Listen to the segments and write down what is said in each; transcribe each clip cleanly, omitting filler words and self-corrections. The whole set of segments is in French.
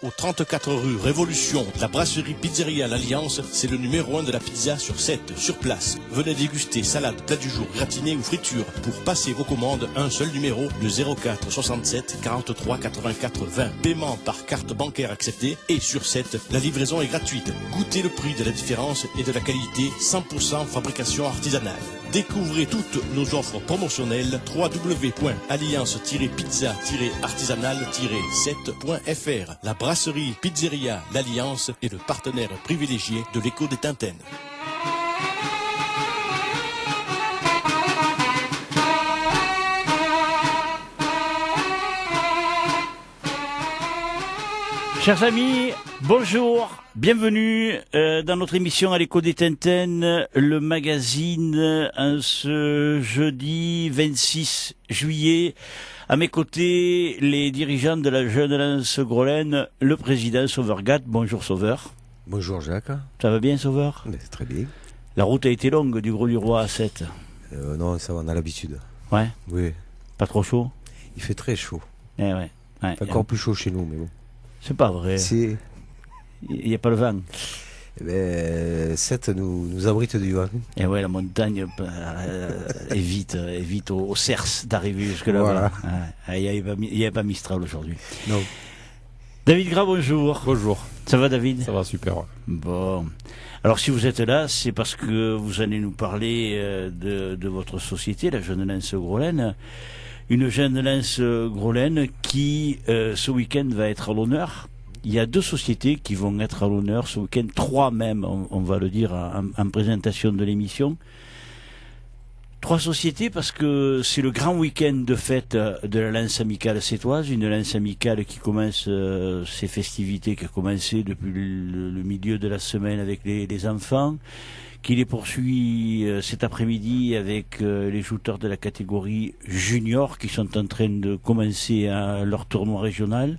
Au 34 rue Révolution, la brasserie Pizzeria L'Alliance, c'est le numéro 1 de la pizza sur 7, sur place. Venez déguster salade, plat du jour, gratiné ou friture. Pour passer vos commandes, un seul numéro, le 04 67 43 84 20. Paiement par carte bancaire acceptée et sur 7, la livraison est gratuite. Goûtez le prix de la différence et de la qualité, 100% fabrication artisanale. Découvrez toutes nos offres promotionnelles www.alliance-pizza-artisanale-7.fr. La brasserie Pizzeria L'Alliance est le partenaire privilégié de l'Écho des Tintaines. Chers amis, bonjour, bienvenue dans notre émission à l'Écho des Tintaines, le magazine, en ce jeudi 26 juillet. À mes côtés, les dirigeants de la Jeune Lance Grolen, le président Sauveur Gatt. Bonjour Sauveur. Bonjour Jacques. Ça va bien Sauveur? Mais très bien. La route a été longue du Gros-du-Roi à 7. Non, ça va, on a l'habitude. Ouais. Oui. Pas trop chaud? Il fait très chaud. Eh ouais. Ouais. Encore plus chaud chez nous, mais bon. C'est pas vrai. C'est... Il n'y a pas le vent. Eh ben, 7 nous abrite du vent. Et ouais, la montagne évite au cerce d'arriver jusque là. Voilà. Il n'y a pas Mistral aujourd'hui. Non. David Gras, bonjour. Bonjour. Ça va David? Ça va super. Ouais. Bon. Alors si vous êtes là, c'est parce que vous allez nous parler de votre société, la Jeune Lance Grolen. Une Jeune Lance Grolen qui, ce week-end, va être à l'honneur. Il y a 2 sociétés qui vont être à l'honneur ce week-end, 3 même, on va le dire en présentation de l'émission. 3 sociétés parce que c'est le grand week-end de fête de la Lance Amicale Sétoise, une Lance Amicale qui commence ses festivités, qui a commencé depuis le milieu de la semaine avec les enfants, qui les poursuit cet après-midi avec les jouteurs de la catégorie junior qui sont en train de commencer leur tournoi régional.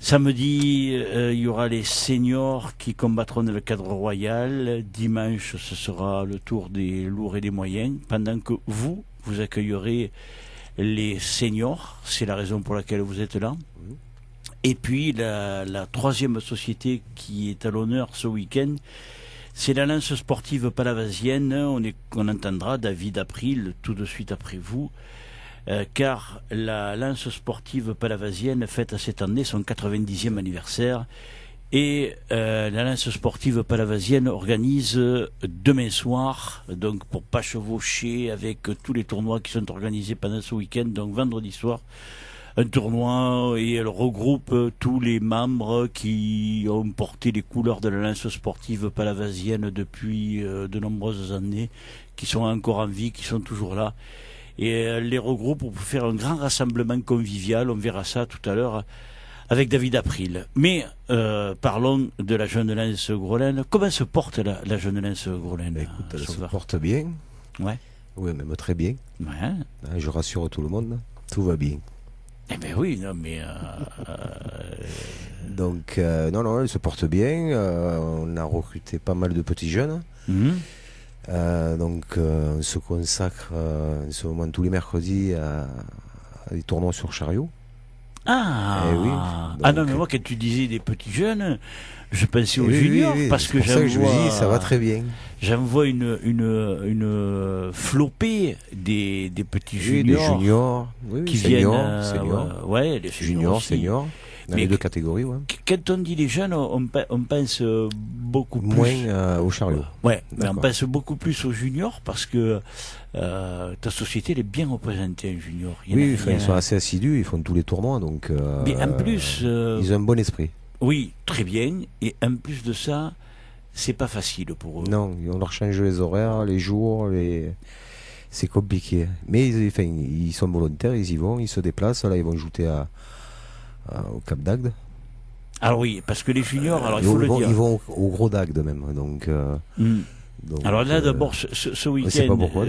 Samedi, il y aura les seniors qui combattront dans le cadre royal. Dimanche, ce sera le tour des lourds et des moyens. Pendant que vous accueillerez les seniors. C'est la raison pour laquelle vous êtes là. Et puis, la 3e société qui est à l'honneur ce week-end, c'est la Lance Sportive Palavasienne. On entendra David April tout de suite après vous. Car la Lance Sportive Palavasienne fête cette année son 90e anniversaire et la Lance Sportive Palavasienne organise demain soir, donc pour pas chevaucher avec tous les tournois qui sont organisés pendant ce week-end, donc vendredi soir, un tournoi et elle regroupe tous les membres qui ont porté les couleurs de la Lance Sportive Palavasienne depuis de nombreuses années, qui sont encore en vie, qui sont toujours là. Et les regroupe pour faire un grand rassemblement convivial. On verra ça tout à l'heure avec David April. Mais parlons de la Jeune Lance Grolen. Comment se porte la Jeune Lance Grolen? Écoute, elle se porte bien. Ouais. Oui, même très bien. Ouais. Je rassure tout le monde. Tout va bien. Eh bien oui, non mais... Donc, non, elle se porte bien. On a recruté pas mal de petits jeunes. Donc on se consacre en ce moment tous les mercredis à des tournois sur chariot. Ah, oui, donc... non mais moi quand tu disais des petits jeunes, je pensais aux juniors parce que je me dis ça va très bien. J'en vois une flopée des petits juniors, des juniors qui seniors, viennent ouais, les juniors, seniors. Dans les 2 catégories, ouais. Quand on dit les jeunes, on pense beaucoup plus... Moins au chariot. Ouais, mais on pense beaucoup plus aux juniors parce que ta société elle est bien représentée en junior. Ils sont assez assidus, ils font tous les tournois, donc... mais en plus... ils ont un bon esprit. Oui, très bien, et en plus de ça, c'est pas facile pour eux. Non, on leur change les horaires, les jours, c'est compliqué. Mais ils sont volontaires, ils y vont, ils se déplacent, là ils vont jouer au Cap d'Agde. Alors oui, parce que les juniors, alors il faut le dire. Ils vont au Gros d'Agde même, donc... donc alors là d'abord, ce week-end, je sais pas pourquoi,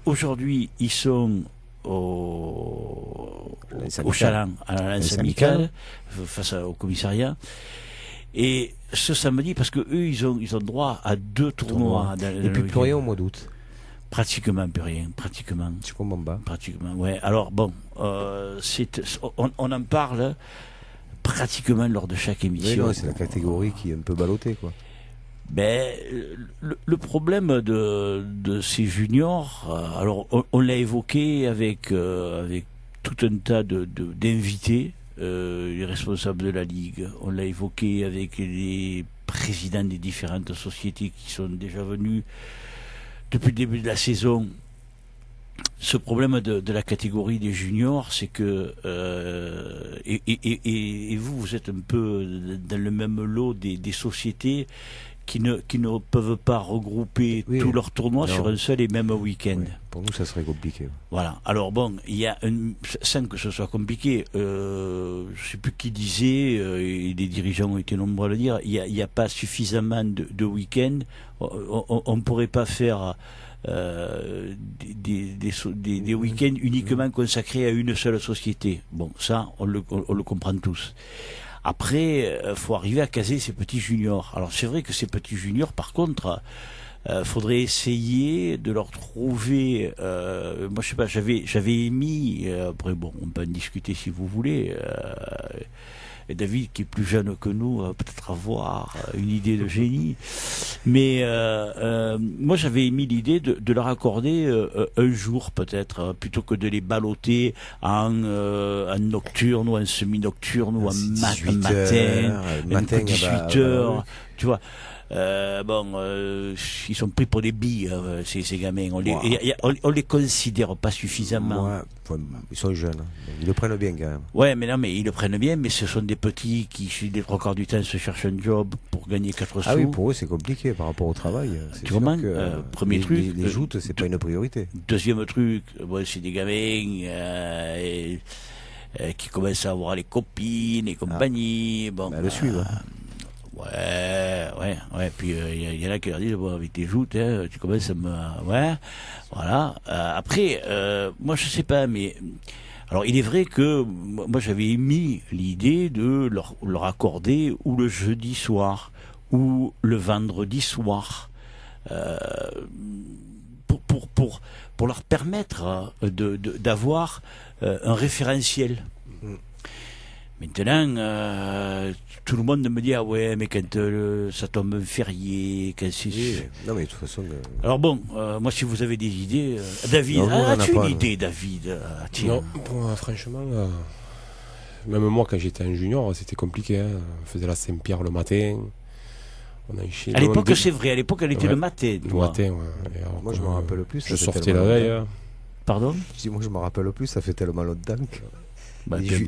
aujourd'hui, ils sont au Chaland, à la Lance Amicale, face au commissariat. Et ce samedi, parce que eux, ils ont droit à 2 tournois. Et puis plus rien au mois d'août. Pratiquement plus rien, pratiquement. Tu comprends pas? Pratiquement, ouais. Alors bon, on en parle pratiquement lors de chaque émission. Oui, c'est la catégorie qui est un peu ballottée, quoi. Ben, le problème de ces juniors, alors on l'a évoqué avec tout un tas d'invités, les responsables de la Ligue, on l'a évoqué avec les présidents des différentes sociétés qui sont déjà venus depuis le début de la saison. Ce problème de la catégorie des juniors, c'est que et vous êtes un peu dans le même lot des sociétés qui ne peuvent pas regrouper tous leurs tournois sur un seul et même week-end. Oui. Pour nous, ça serait compliqué. Voilà. Alors bon, il y a sans que ce soit compliqué, je sais plus qui disait, et les dirigeants ont été nombreux à le dire, il y a pas suffisamment de week-ends. On ne pourrait pas faire des week-ends uniquement consacrés à une seule société. Bon, ça, on le comprend tous. Après, faut arriver à caser ces petits juniors. Alors c'est vrai que ces petits juniors, par contre, faudrait essayer de leur trouver. Moi, je sais pas. J'avais émis. Après, bon, on peut en discuter si vous voulez. Et David, qui est plus jeune que nous, peut-être avoir une idée de génie. Mais moi, j'avais émis l'idée de leur accorder un jour, peut-être, plutôt que de les balloter en nocturne ou en semi-nocturne ou en matin, 18 heures, tu vois. Ils sont pris pour des billes, ces gamins. On les considère pas suffisamment. Ils sont jeunes. Ils le prennent bien quand même. Ouais, mais non, mais ils le prennent bien, mais ce sont des petits qui, les trois quarts du temps, se cherchent un job pour gagner 4 sous. Ah oui, pour eux, c'est compliqué par rapport au travail. Tu comprends? Premier truc. Les joutes, c'est pas une priorité. Deuxième truc, c'est des gamins, qui commencent à avoir les copines et compagnie. Bon. Le suivre. Ouais. Puis il y en a qui leur disent bon, avec tes joutes, tu commences à me, ouais, voilà. Après, moi je sais pas, mais alors il est vrai que moi j'avais émis l'idée de leur accorder ou le jeudi soir ou le vendredi soir, pour leur permettre d'avoir un référentiel. Maintenant, tout le monde me dit ah ouais, mais quand ça tombe un férié, quand c'est. Oui, non mais de toute façon. Alors bon, moi si vous avez des idées, David, as-tu une idée, David? Non, franchement, même moi quand j'étais un junior, c'était compliqué. Hein. On faisait la Saint-Pierre le matin. À l'époque, c'est vrai. À l'époque, elle était le matin. Le matin, ouais. Alors, moi, je me rappelle plus. Je sortais la veille. Pardon? Je dis, moi, je me rappelle plus. Ça fait tellement longtemps. Bah, tu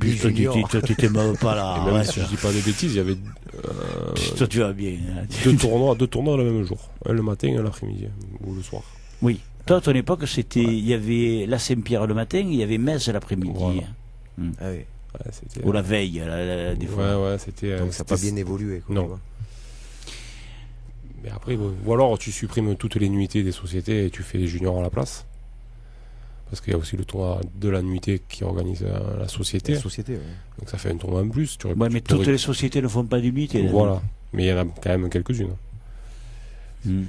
t'es même pas là. Même si je dis pas de bêtises, il y avait toi tu vas bien. deux tournois le même jour, un le matin et un l'après-midi ou le soir. Oui. Toi, à ton époque, c'était, il y avait la Saint-Pierre le matin, il y avait Metz l'après-midi. Voilà. Ah oui. Ou la veille, des fois. Ouais, c'était. Donc ça n'a pas bien évolué. Quoi, non. Mais après, ou alors tu supprimes toutes les nuitées des sociétés et tu fais les juniors à la place. Parce qu'il y a aussi le tournoi de la nuitée qui organise la société. La société, ouais. Donc ça fait un tournoi en plus. Mais toutes les sociétés ne font pas de nuitée. Voilà. Mais il y en a quand même quelques-unes. Ouais.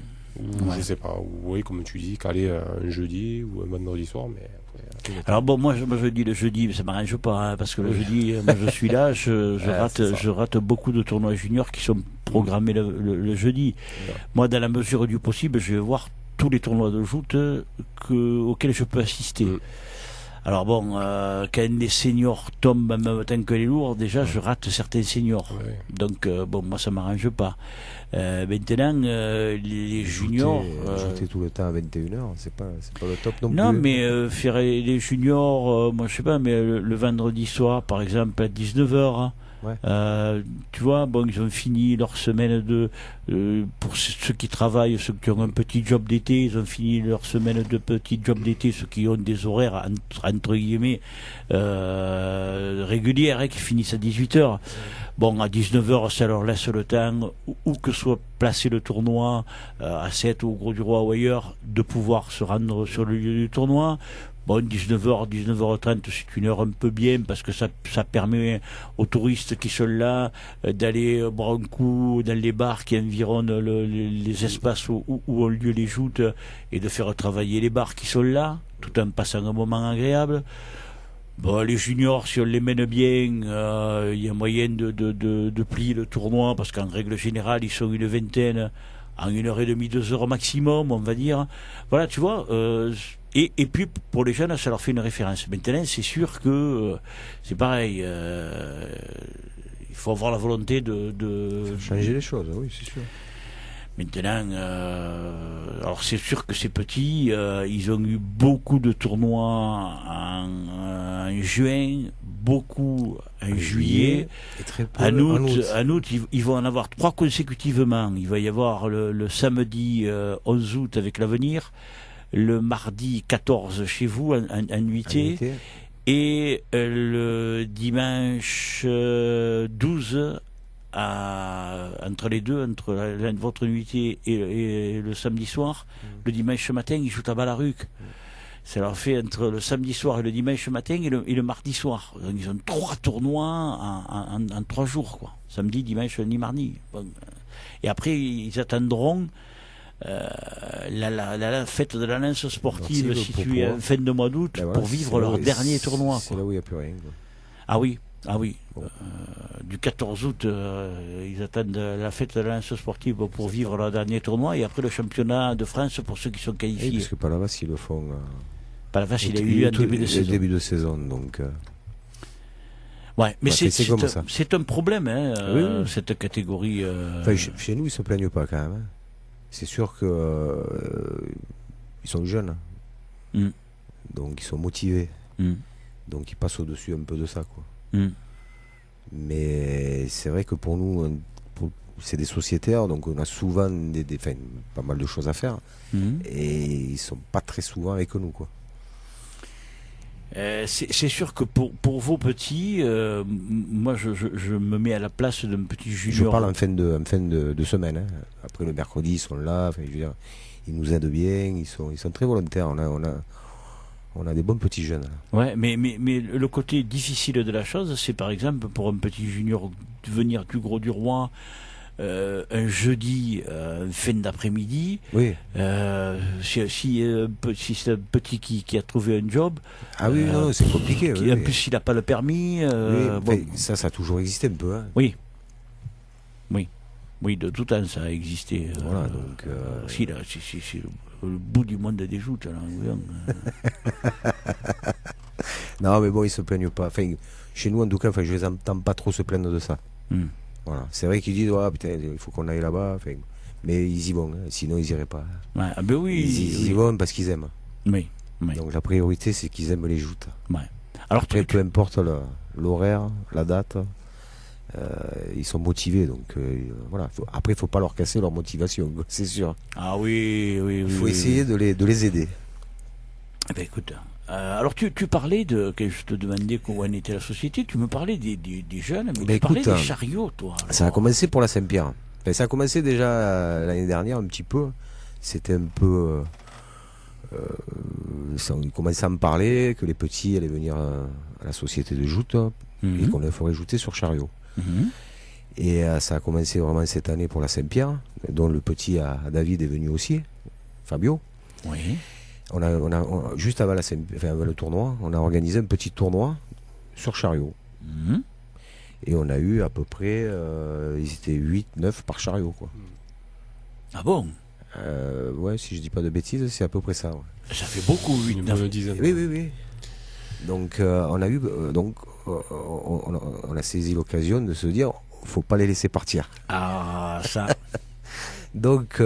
Je sais pas. Oui, comme tu dis, caler un jeudi ou un vendredi soir. Mais après, alors bon, moi je dis le jeudi, mais ça m'arrange pas, hein, parce que le jeudi, moi je suis là, je rate beaucoup de tournois juniors qui sont programmés le jeudi. Ouais. Moi, dans la mesure du possible, je vais voir tous les tournois de joute auxquels je peux assister. Alors bon, quand les seniors tombent en même temps que les lourds, déjà je rate certains seniors. Ouais. Donc bon, moi ça m'arrange pas. Maintenant, les juniors... Jouter tout le temps à 21h, c'est pas le top non plus. Non, mais faire les juniors, moi je sais pas, mais le vendredi soir, par exemple, à 19h... Ouais. Tu vois, bon, ils ont fini leur semaine pour ceux qui travaillent, ceux qui ont un petit job d'été, ils ont fini leur semaine de petit job d'été, ceux qui ont des horaires entre guillemets régulières, hein, qui finissent à 18h. Bon, à 19h, ça leur laisse le temps, où que soit placé le tournoi, à 7 ou au Gros du Roi ou ailleurs, de pouvoir se rendre sur le lieu du tournoi. Bon, 19h, 19h30, c'est une heure un peu bien parce que ça permet aux touristes qui sont là d'aller boire un coup dans les bars qui environnent les espaces où ont lieu les joutes et de faire travailler les bars qui sont là, tout en passant un moment agréable. Bon, les juniors, si on les mène bien, il y a moyen de plier le tournoi, parce qu'en règle générale, ils sont une vingtaine, en 1h30, 2 heures maximum, on va dire. Voilà, tu vois. Et puis, pour les jeunes, ça leur fait une référence. Maintenant, c'est sûr que c'est pareil. Il faut avoir la volonté de changer les choses, oui, c'est sûr. Maintenant, alors c'est sûr que ces petits, ils ont eu beaucoup de tournois en juin, beaucoup en juillet. Et très peu En août, ils vont en avoir 3 consécutivement. Il va y avoir le samedi 11 août avec l'Avenir, le mardi 14 chez vous en nuitée, et le dimanche 12 entre les deux, entre votre nuitée et le samedi soir. Le dimanche matin, ils jouent à Balaruc. Ça leur fait entre le samedi soir et le dimanche matin et le mardi soir. Donc ils ont 3 tournois en 3 jours, quoi. Samedi, dimanche, lundi, mardi. Bon. Et après, ils attendront la fête de la lance sportive située en fin de mois d'août pour vivre leur dernier tournoi. C'est là où il n'y a plus rien, quoi. Ah oui. Bon. Du 14 août, ils attendent la fête de la lance sportive pour vivre leur dernier tournoi, et après le championnat de France pour ceux qui sont qualifiés. Oui, parce que Palavas, ils le font. Palavas, il a eu lieu en début de saison. Donc, ouais, mais c'est un problème, hein, oui. Cette catégorie. Enfin, chez nous, ils ne se plaignent pas quand même. Hein. C'est sûr que ils sont jeunes, donc ils sont motivés. Donc ils passent au-dessus un peu de ça, quoi. Mais c'est vrai que pour nous, c'est des sociétaires, donc on a souvent pas mal de choses à faire, et ils sont pas très souvent avec nous, quoi. C'est sûr que pour vos petits, moi je me mets à la place d'un petit junior. Je parle en fin de semaine, hein. Après le mercredi, ils sont là, je veux dire, ils nous aident bien, ils sont très volontaires. On a des bons petits jeunes. Ouais, mais le côté difficile de la chose, c'est par exemple pour un petit junior venir du Gros du Roi un jeudi fin d'après-midi. Oui. Si c'est un petit qui a trouvé un job. Ah oui, non, c'est compliqué. En plus, il n'a pas le permis. Ça a toujours existé un peu. Hein. Oui, de tout temps ça a existé. Voilà, donc. Si, là, c'est le bout du monde des joutes. Non, mais bon, ils se plaignent pas. Enfin, chez nous, en tout cas, je les entends pas trop se plaindre de ça. Voilà. C'est vrai qu'ils disent, putain, il faut qu'on aille là-bas. Mais ils y vont, hein. Sinon ils iraient pas. Ouais, ben oui, ils y vont parce qu'ils aiment. Oui. Donc la priorité, c'est qu'ils aiment les joutes. Ouais. Alors, après, peu importe l'horaire, la date. Ils sont motivés, donc voilà. Après, il ne faut pas leur casser leur motivation, c'est sûr. Ah oui. Il faut essayer de les aider. Eh ben, écoute, alors tu parlais que je te demandais où en était la société, tu me parlais des jeunes, mais tu parlais des chariots, toi. Alors. Ça a commencé pour la Saint-Pierre. Enfin, ça a commencé déjà l'année dernière un petit peu. C'était un peu... on commençait à me parler que les petits allaient venir à la société de joute et qu'on les ferait jouter sur chariot. Et ça a commencé vraiment cette année pour la Saint-Pierre, dont le petit à David est venu aussi, Fabio. Oui. On a juste avant le tournoi, on a organisé un petit tournoi sur chariot. Et on a eu à peu près, ils étaient 8-9 par chariot, quoi. Ah bon? Ouais, si je dis pas de bêtises, c'est à peu près ça. Ouais. Ça fait beaucoup, 8-9 dizaines. Oui. Donc on a eu, on a saisi l'occasion de se dire, faut pas les laisser partir. Ah, ça. Donc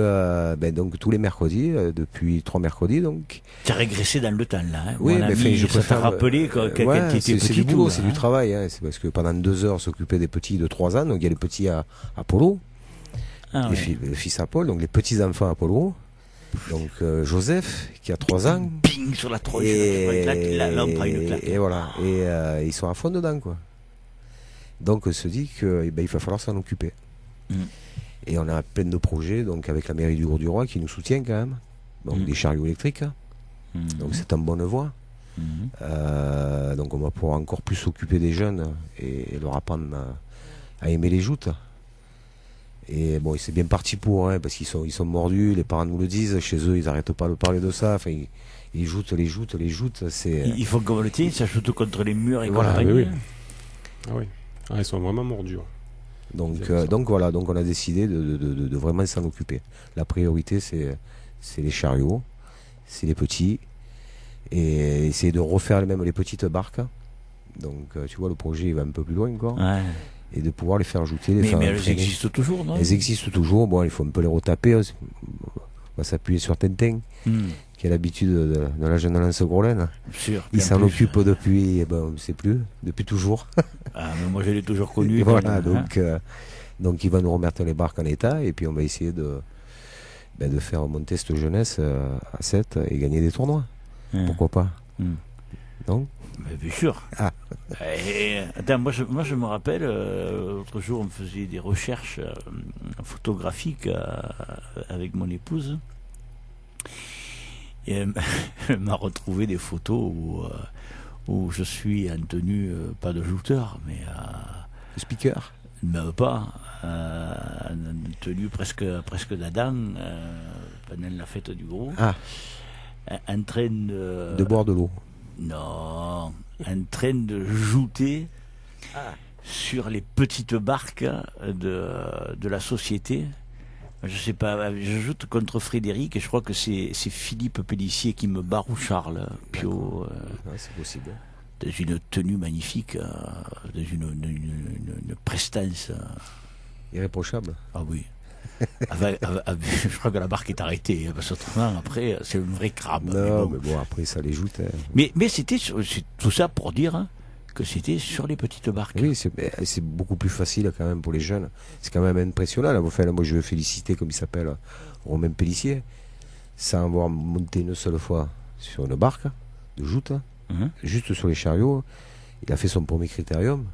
tous les mercredis, depuis 3 mercredis, donc. Tu as régressé dans le temps là. Hein. Oui, mais je préfère rappeler quand tu étais petit. C'est du boulot, c'est du travail. Hein. C'est parce que pendant 2 heures, s'occuper des petits de 3 ans. Donc il y a les petits à Polo, le fils à Paul, donc les petits enfants à Polo. Donc Joseph qui a 3 ans. Ping sur la tronche. Et voilà. Et ils sont à fond dedans, quoi. Donc on se dit qu'il va falloir s'en occuper. Et on a plein de projets, donc avec la mairie du Gros du Roi qui nous soutient quand même. Donc des chariots électriques. Donc c'est en bonne voie. Donc on va pouvoir encore plus s'occuper des jeunes et leur apprendre à aimer les joutes. Et bon, c'est bien parti pour, hein, parce qu'ils sont mordus, les parents nous le disent, chez eux, ils n'arrêtent pas de parler de ça. Enfin, ils joutent, c'est... Ils font comme le tien, ça joue contre les murs et Voilà, compagnie. oui. Ah oui. Ah, ils sont vraiment mordus. Donc voilà, donc on a décidé de vraiment s'en occuper. La priorité, c'est les chariots, c'est les petits, et essayer de refaire même les petites barques. Donc tu vois, le projet il va un peu plus loin encore. Ouais. Et de pouvoir les faire ajouter. Mais elles existent toujours, non? Elles existent toujours. Bon, il faut un peu les retaper. On va s'appuyer sur Tintin, qui a l'habitude de la jeune lance Groslaine. Sûr. Il s'en occupe depuis, on ne sait plus, depuis toujours. Ah, mais moi je l'ai toujours connu. Voilà, donc il va nous remettre les barques en état, et puis on va essayer de faire monter cette jeunesse à 7 et gagner des tournois. Pourquoi pas? Non? Mais bien sûr. Ah. Attends, moi je me rappelle, l'autre jour on faisait des recherches photographiques avec mon épouse, et elle m'a retrouvé des photos où je suis en tenue, pas de jouteur, mais Le speaker. même pas, en tenue presque d'Adam, pendant la fête du gros, en train de boire de l'eau. Non, en train de jouter sur les petites barques de la société. Je sais pas, je joute contre Frédéric et je crois que c'est Philippe Pellissier qui me barre, ou Charles Pio. C'est possible. Dans une tenue magnifique, dans une prestance. Irréprochable. Ah oui. Je crois que la barque est arrêtée, parce que autrement, après, c'est un vrai crabe. Non, mais bon, après, ça les joute. Mais c'était c'est tout ça pour dire que c'était sur les petites barques. Oui, c'est beaucoup plus facile quand même pour les jeunes. C'est quand même impressionnant. Là. Enfin, là, moi, je veux féliciter, comme il s'appelle, Romain Pellissier, sans avoir monté une seule fois sur une barque de joute, juste sur les chariots. Il a fait son premier critérium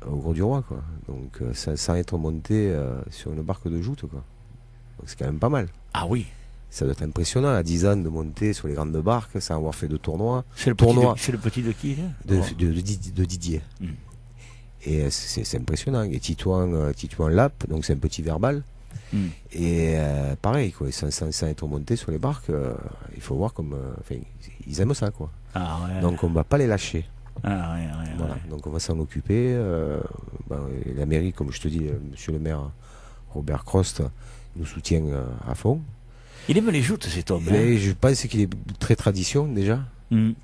au Gros du Roi, quoi. Donc sans être monté sur une barque de joute, quoi. Donc c'est quand même pas mal. Ah oui. Ça doit être impressionnant à 10 ans de monter sur les grandes barques sans avoir fait de tournoi. C'est le petit de qui, là? De Didier. Et c'est impressionnant. Et Titouan Lap, donc c'est un petit verbal. Et pareil, quoi, sans être monté sur les barques, il faut voir comme ils aiment ça, quoi. Ah ouais. Donc on va pas les lâcher. Ah ouais, Voilà. Donc on va s'en occuper. Et la mairie, comme je te dis, monsieur le maire Robert Crost nous soutient à fond. Il aime les joutes, cet homme. Et je pense qu'il est très tradition déjà.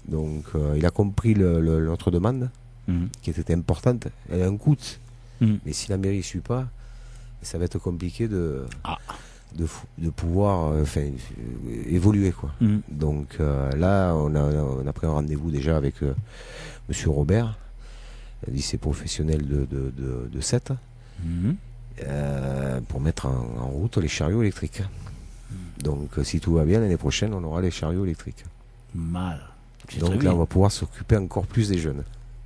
Donc il a compris notre demande, qui était importante. Elle a un coût. Mais si la mairie ne suit pas, ça va être compliqué de pouvoir évoluer, quoi. Donc là on a pris un rendez-vous déjà avec monsieur Robert, lycée professionnel de 7, pour mettre en route les chariots électriques. Donc si tout va bien, l'année prochaine on aura les chariots électriques. Mal. Donc là on va pouvoir s'occuper encore plus des jeunes.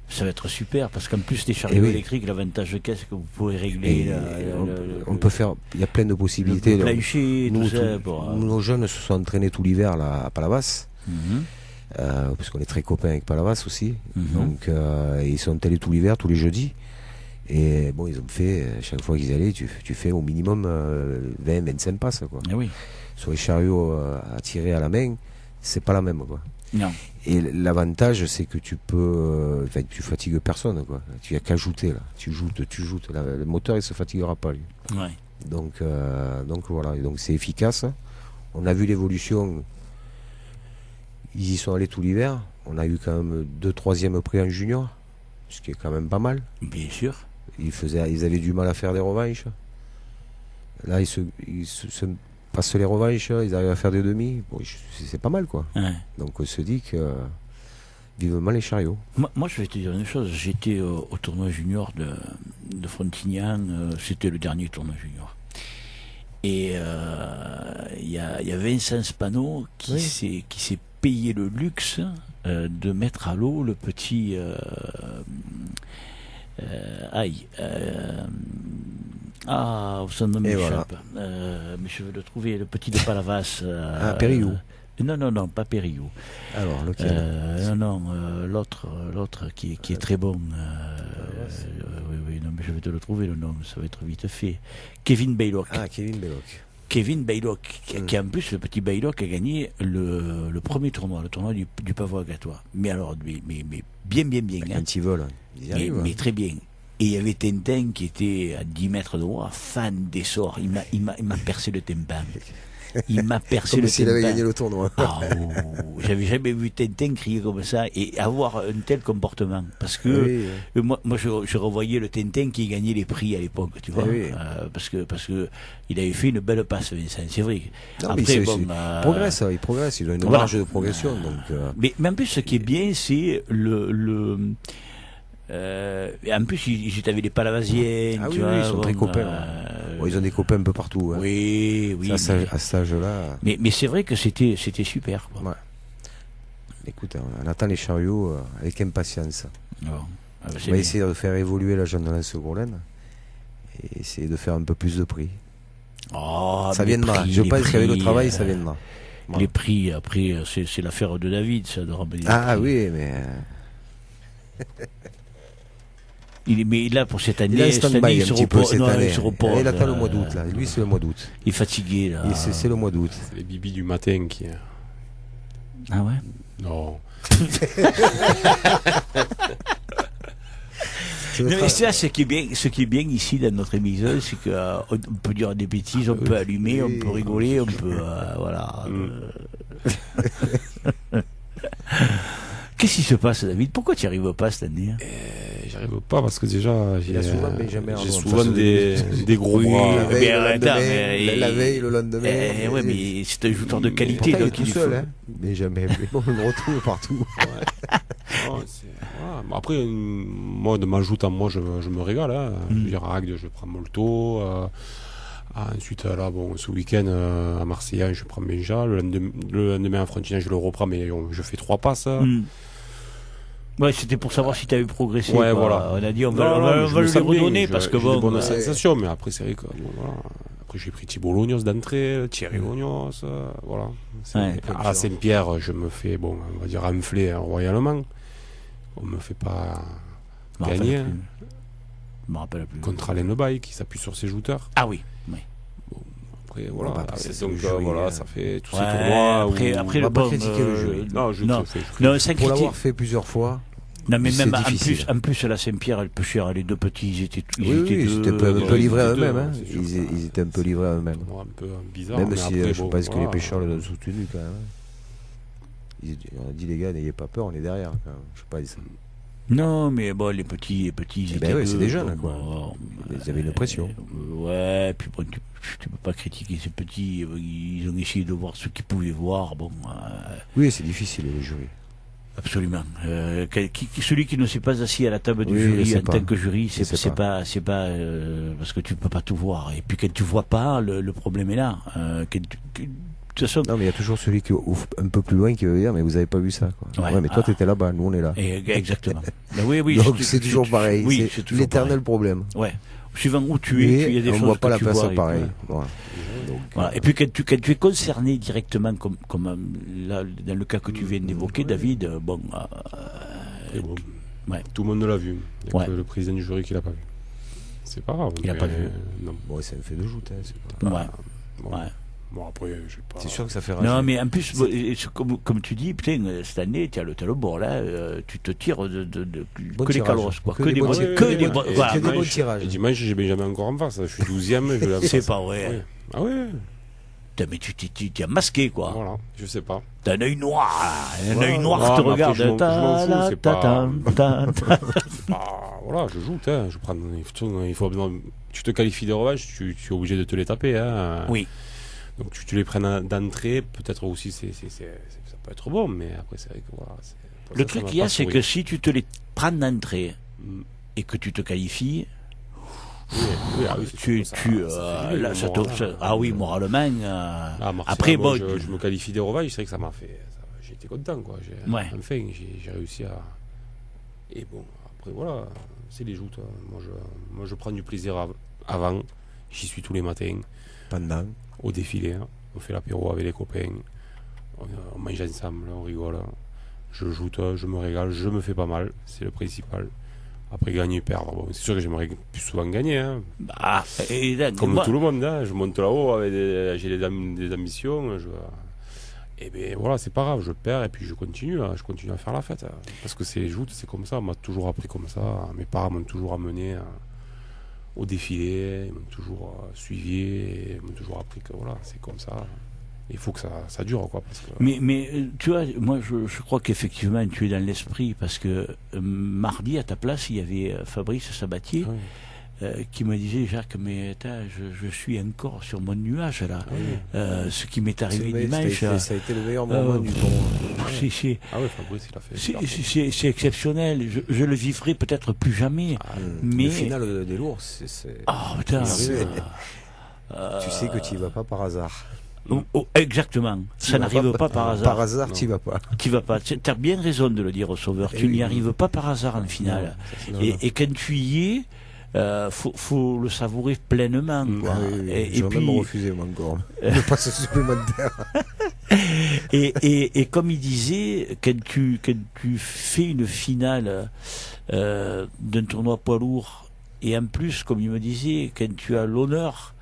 Ça va être super, parce qu'en plus des chariots électriques, l'avantage qu'est-ce que vous pouvez régler on peut faire, il y a plein de possibilités. Le plancher, tout ça. Nos jeunes se sont entraînés tout l'hiver là, à Palavas, parce qu'on est très copains avec Palavas aussi. Donc ils sont allés tout l'hiver, tous les jeudis. Et bon, ils ont fait, chaque fois qu'ils allaient, tu fais au minimum 20-25 passes, quoi. Oui. Sur les chariots à tirer à la main, c'est pas la même, quoi. Non. Et l'avantage, c'est que tu peux, tu fatigues personne, quoi. Tu n'as qu'à ajouter, là. Tu joutes. Le moteur, il se fatiguera pas, lui. Ouais. Donc voilà. Et donc c'est efficace. On a vu l'évolution. Ils y sont allés tout l'hiver. On a eu quand même 2 troisièmes prix en junior, ce qui est quand même pas mal. Bien sûr. Ils avaient du mal à faire des revanches. Là, ils se passent les revanches, ils arrivent à faire des demi. Bon, c'est pas mal, quoi. Ouais. Donc on se dit que vivement les chariots. Moi, je vais te dire une chose. J'étais au tournoi junior de Frontignan. C'était le dernier tournoi junior. Et il y a Vincent Spano qui s'est payé le luxe de mettre à l'eau le petit son nom m'échappe. Mais je vais le trouver, le petit de Palavas. Périllou. Non, pas Périllou. Alors, lequel l'autre qui est très bon. Oui, non, mais je vais te le trouver le nom, ça va être vite fait. Kevin Baylock. Ah, Kevin Belloc. Kevin Baylock, qui en plus, le petit Baylock a gagné le premier tournoi, le tournoi du pavot à Gatois. Mais alors, mais bien, hein. Quand ils veulent, ils y arrivent. Mais très bien. Et il y avait Tintin qui était à 10 mètres de moi, fan des sorts. Il m'a percé le tympan. Il m'a percé Comme le s'il avait tympan. gagné le tournoi. Ah, j'avais jamais vu Tintin crier comme ça et avoir un tel comportement. Parce que moi je revoyais le Tintin qui gagnait les prix à l'époque, tu vois. Parce que il avait fait une belle passe, Vincent, c'est vrai. Non, après, mais il progresse, il a une marge de progression. Mais en plus, ce qui est bien, c'est en plus, ils avaient des Palavasiens. Ah tu oui, vois, ils sont très copains. Ils ont des copains un peu partout. Hein. Oui. À cet âge-là. Mais c'est vrai que c'était super. Quoi. Ouais. Écoute, on attend les chariots avec impatience. Bon. On va essayer de faire évoluer la jeune lance Grolen et essayer de faire un peu plus de prix. Oh, ça viendra. Je pense qu'avec le travail, ça viendra. Voilà. Les prix, après, c'est l'affaire de David, ça de ramener. Ah oui, mais. Mais là, pour cette année, il a un stand-by un petit peu cette année. Il attend le mois d'août, là. Lui, c'est le mois d'août. Il est fatigué, là. C'est le mois d'août. C'est les bibis du matin qui. Ah ouais? Non. Mais ça, ce qui est bien ici dans notre émission, c'est qu'on peut dire des bêtises, on peut allumer, on peut rigoler, on peut. Voilà. Qu'est-ce qui se passe, David? Pourquoi tu n'y arrives pas cette année? J'y arrive pas parce que déjà j'ai souvent des gros bras. La veille, le lendemain. Ouais, mais c'est un joueur de qualité. Pourtant, donc il est tout seul, hein. Mais jamais. On le retrouve partout. Bon, après, moi, de ma joute à moi, je me régale. Hein. Je veux dire, à Agde, je prends Molto. Ensuite, là, bon, ce week-end, à Marseille, je prends Benja. Le lendemain, à Frontignan, je le reprends, mais je fais 3 passes. Ouais, c'était pour savoir si tu avais progressé. Ouais, voilà. On a dit on va le redonner parce que bon. J'ai de bonnes sensations, mais après, c'est vrai que. Bon, voilà. Après, j'ai pris Thibault Lognos d'entrée, Thierry Lognos, voilà. À la Saint-Pierre, je me fais, bon, on va dire, enfler royalement. On me fait pas gagner. Je me rappelle plus. Contre Alain Lebaille qui s'appuie sur ses jouteurs. Ah oui. Après, voilà. Donc, voilà, ça fait tous ces tournois. Après, on va pas critiquer le jury. Pour l'avoir fait plusieurs fois. Non, mais même en plus, la Saint-Pierre, elle peut cher. Les deux petits, ils étaient un peu livrés à eux-mêmes. Hein. Ils étaient un peu livrés à eux-mêmes. Un peu bizarre. Même si je pense que les pêcheurs le donnent soutenu quand même. On a dit, les gars, n'ayez pas peur, on est derrière. Quand même. Je sais pas, ils sont... Non, mais bon, les petits, c'est des jeunes, quoi. Ils avaient une pression. Ouais, puis bon, tu peux pas critiquer ces petits. Ils ont essayé de voir ce qu'ils pouvaient voir. Bon. Oui, c'est difficile, les jurys. Absolument. Celui qui ne s'est pas assis à la table du jury en tant que jury, c'est pas parce que tu peux pas tout voir. Et puis quand tu vois pas, le problème est là. De toute façon, non, mais il y a toujours celui qui est un peu plus loin qui veut dire mais vous avez pas vu ça, quoi. Ouais, mais toi tu étais là-bas, nous on est là. Exactement. Oui, donc c'est toujours pareil. Oui, c'est l'éternel problème. Ouais. Suivant où tu es, il y a des choses on voit pas que la tu place vois, pareil. Voilà. Et puis quand tu es concerné directement, comme là, dans le cas que tu viens d'évoquer, David, bon. Tout le monde l'a vu. Il y a que le président du jury qui l'a pas vu. C'est pas grave. Il l'a pas vu. Non. Bon, ça me fait de joute. Bon, après, je sais pas. C'est sûr que ça fait rager. Non, mais en plus, comme tu dis, putain, cette année, tu as le bord là, tu te tires que les calosses, quoi. Que des bons tirages. Et dimanche, j'ai Benjamin encore en face. Je suis 12e. C'est pas vrai. Ah ouais. Mais tu as masqué, quoi. Voilà, je sais pas. T'as un œil noir, un œil noir qui te regarde. Je m'en fous, c'est pas... Voilà, je joue, je prends... Il faut... Tu te qualifies de revanche, tu es obligé de te les taper. Hein. Oui. Donc tu les prennes d'entrée, peut-être aussi ça peut être bon, mais après c'est vrai que voilà. Le truc qu'il y a, c'est que si tu te les prends d'entrée et que tu te qualifies, moralement. Après, bon, je me qualifie des revanches, c'est vrai que ça m'a fait. J'ai été content, quoi. Enfin, j'ai réussi à. Et bon, après voilà, c'est les joutes. Moi, je prends du plaisir avant. J'y suis tous les matins. Pendant. Au défilé, hein. On fait l'apéro avec les copains, on mange ensemble, on rigole, je joue, je me régale, je me fais pas mal, c'est le principal. Après, gagner et perdre. Bon, c'est sûr que j'aimerais plus souvent gagner. Hein. Bah, comme tout le monde, hein. Je monte là-haut, j'ai des ambitions. Et bien voilà, c'est pas grave, je perds et puis je continue à faire la fête. Parce que c'est joute, c'est comme ça. On m'a toujours appris comme ça. Mes parents m'ont toujours amené au défilé, ils m'ont toujours suivi, et ils m'ont toujours appris que voilà, c'est comme ça. Il faut que ça dure, quoi. Parce que... mais tu vois, moi je crois qu'effectivement tu es dans l'esprit, parce que mardi à ta place il y avait Fabrice Sabatier qui me disait: Jacques, mais je suis encore sur mon nuage là. Ce qui m'est arrivé dimanche, ça a été le meilleur moment du tournoi. Fabrice, il a fait. C'est exceptionnel. Je le vivrai peut-être plus jamais. Mais le final des lourds, c'est. Oh putain. Tu sais que tu y vas pas par hasard. Exactement. Ça n'arrive pas par hasard. Par hasard, tu y vas pas. Tu as bien raison de le dire au Sauveur. Tu n'y arrives pas par hasard en finale. Et quand tu y es, faut le savourer pleinement. Quoi. Et puis, même refusé, moi, encore. Ne pas ce supplémentaire. et comme il disait, quand tu fais une finale d'un tournoi poids lourd, et en plus, comme il me disait, quand tu as l'honneur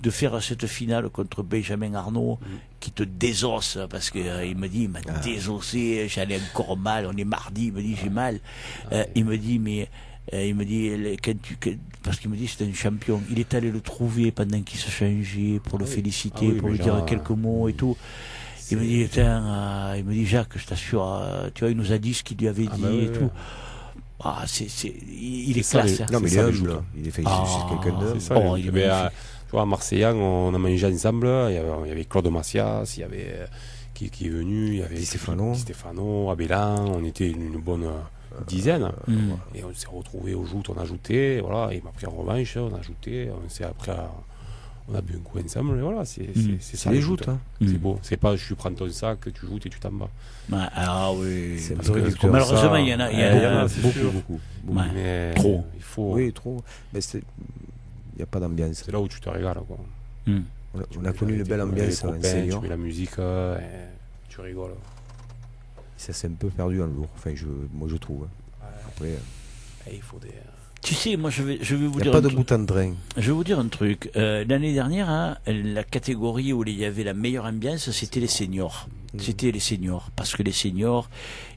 de faire cette finale contre Benjamin Arnault, qui te désosse, parce que il me dit, il m'a désossé, j'allais encore mal, on est mardi, il me dit j'ai mal. Il me dit, mais il me dit, parce qu'il me dit c'est un champion, il est allé le trouver pendant qu'il se changeait pour le féliciter, pour lui dire quelques mots et tout. Il me dit, il me dit, Jacques, je t'assure, tu vois, il nous a dit ce qu'il lui avait dit et tout. Il est classe. Non, mais il est humble, il est fait quelqu'un de. À Marseillan, on a mangé ensemble. Il y avait Claude Macias, il y avait qui est venu, il y avait Stéphano, Abélan. On était une bonne dizaine. Et on s'est retrouvés au joutes, on a ajouté. Voilà, il m'a pris en revanche, on a ajouté. On a bu un coup ensemble. Et voilà, c'est ça les joutes. Hein. C'est beau. C'est pas je prends ton sac, tu joutes et tu t'en vas. Ah oui. Parce que malheureusement, il y en a beaucoup. Mais trop. Il faut. Oui, trop. Mais il n'y a pas d'ambiance. C'est là où tu te régales, quoi. On a connu une belle ambiance en senior. Tu mets la musique et tu rigoles. Ça s'est un peu perdu en lourd. Enfin, moi je trouve. Après, il faut des. Tu sais, moi je vais vous dire. Il n'y a pas de bout en train. Je vais vous dire un truc. L'année dernière, la catégorie où il y avait la meilleure ambiance, c'était les seniors. C'était les seniors. Parce que les seniors,